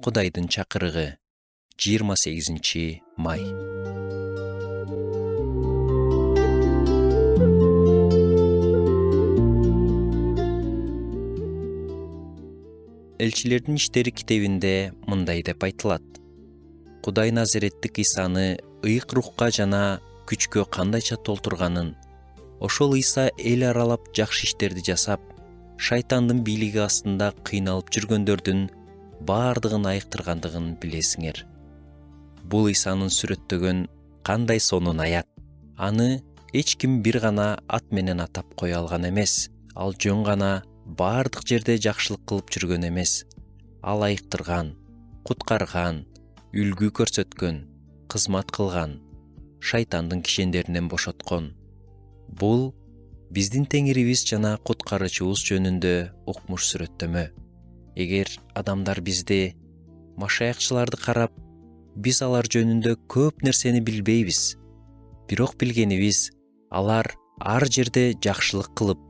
Кудайдын чакырыгы 28-май. Элчилердин иштери китебинде мындай деп айтылат. Кудай Назареттик Исаны ыйык рухка жана күчкө кандайча толтурганын, ошол Иса эл аралап жакшы иштерди жасап, шайтандын бийлиги астында кыйналып жүргөндөрдүн баардыгын айыктыргандыгын билесиңер. Бул Исанын сүрөттөгөн кандай сонун аят. Аны эч ким бир гана ат менен атап кое алган эмес. Ал жөн гана баардык жерде жакшылык кылып жүргөн эмес. Ал айыктырган, куткарган, үлгү көрсөткөн, кызмат кылган, шайтандын кишендеринен бошоткон. Бул биздин Теңирибиз жана куткарычыбыз жөнүндө укмуш сүрөттөмө. Эгер адамдар бизди, машаякчыларды карап, биз алар жөнүндө көп нерсени билбейбиз. Бирок билгенибиз, алар ар жерде жакшылык кылып,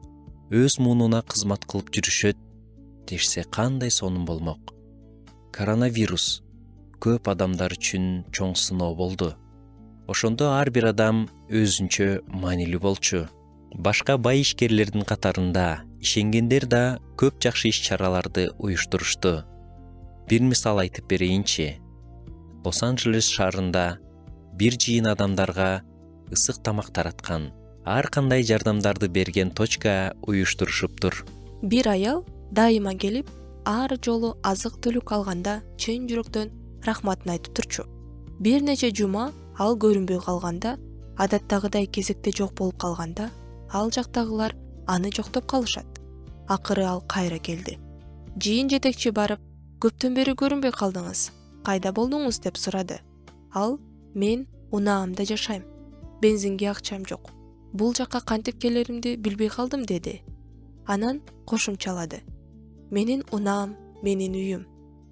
өз муунуна кызмат кылып жүрүшөт дешсе кандай сонун болмок. Коронавирус көп адамдар үчүн чоң сыноо болду. Ошондо ар бир адам өзүнчө маанилүү болчу. Башка бай ишкерлердин катарында ишенгендер да көп жакшы иш-чараларды уюштурушту. Бир мисал айтып берейинчи. Лос-Анджелес шаарында бир жыйын адамдарга ысык тамак тараткан, ар кандай жардамдарды берген точка уюштурушуптур. Бир аял дайыма келип, ар жолу азык-түлүк алганда чын жүрөктөн рахматын айтып турчу. Бир нече жума ал көрүнбөй калганда, адаттагыдай кезекте жок болуп калганда, ал жактагылар аны жоктоп калышат. Акыры ал кайра келди. Жыйын жетекчи барып, көптөн бери көрүнбөй калдыңыз, кайда болдуңуз деп сурады. Ал, мен унаамда жашайм. Бензинге акчам жок. Бул жакка кантип келеримди билбей калдым деди. Анан кошумчалады. Менин унаам, менин үйүм.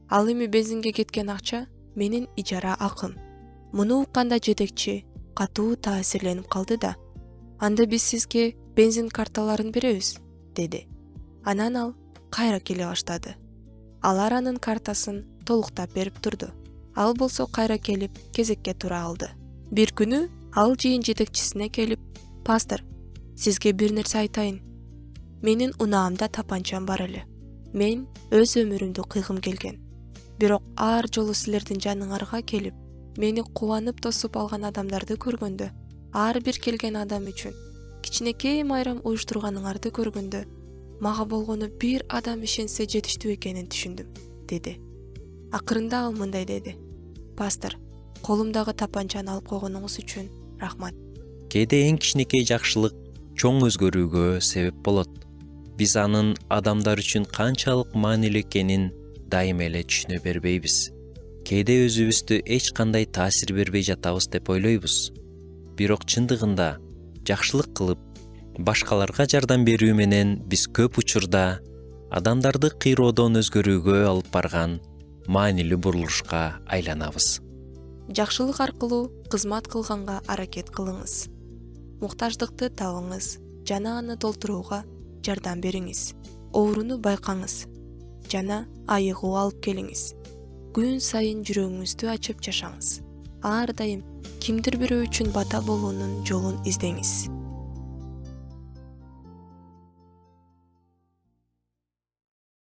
Ал эми бензинге кеткен акча менин ижара акым. Муну укканда жетекчи катуу таасирленип калды да. Анда биз сизге бензин карталарын беребиз, деди. Анан ал кайра келе баштады. Алар анын картасын толуктап берип турду. Ал болсо кайра келип кезекке тура алды. Бир күнү ал жыйын жетекчисине келип, пастор, сизге бир нерсе айтайын. Менин унаамда тапанчам бар эле. Мен өз өмүрүмдү кыйгым келген. Бирок ар жолу силердин жаныңарга келип, мени кубанып тосуп алган адамдарды көргөндө, ар бир келген адам үчүн кичинекей майрам уюштурганыңарды көргөндө, мага болгону бир адам ишенсе жетиштүү экенин түшүндүм, деди. Акырында ал мындай деди. Пастор, колумдагы тапанчаны алып койгонуңуз үчүн рахмат. Кээде эң кичинекей жакшылык чоң өзгөрүүгө себеп болот. Биз анын адамдар үчүн канчалык маанилүү экенин дайым эле түшүнө бербейбиз. Кээде өзүбүздү эч кандай таасир бербей жатабыз деп ойлойбуз. Бирок чындыгында жакшылык кылып, башкаларга жардам берүү менен биз көп учурда адамдарды кыйроодон өзгөрүүгө алып барган маанилүү бурулушка айланабыз. Жакшылык аркылуу кызмат кылганга аракет кылыңыз. Муктаждыкты табыңыз жана аны толтурууга жардам бериңиз. Ооруну байкаңыз жана айыгуу алып келиңиз. Күн сайын жүрөгүңүздү ачып жашаңыз. Ар дайым кимдир бирөө үчүн бата болуунун жолун издеңиз.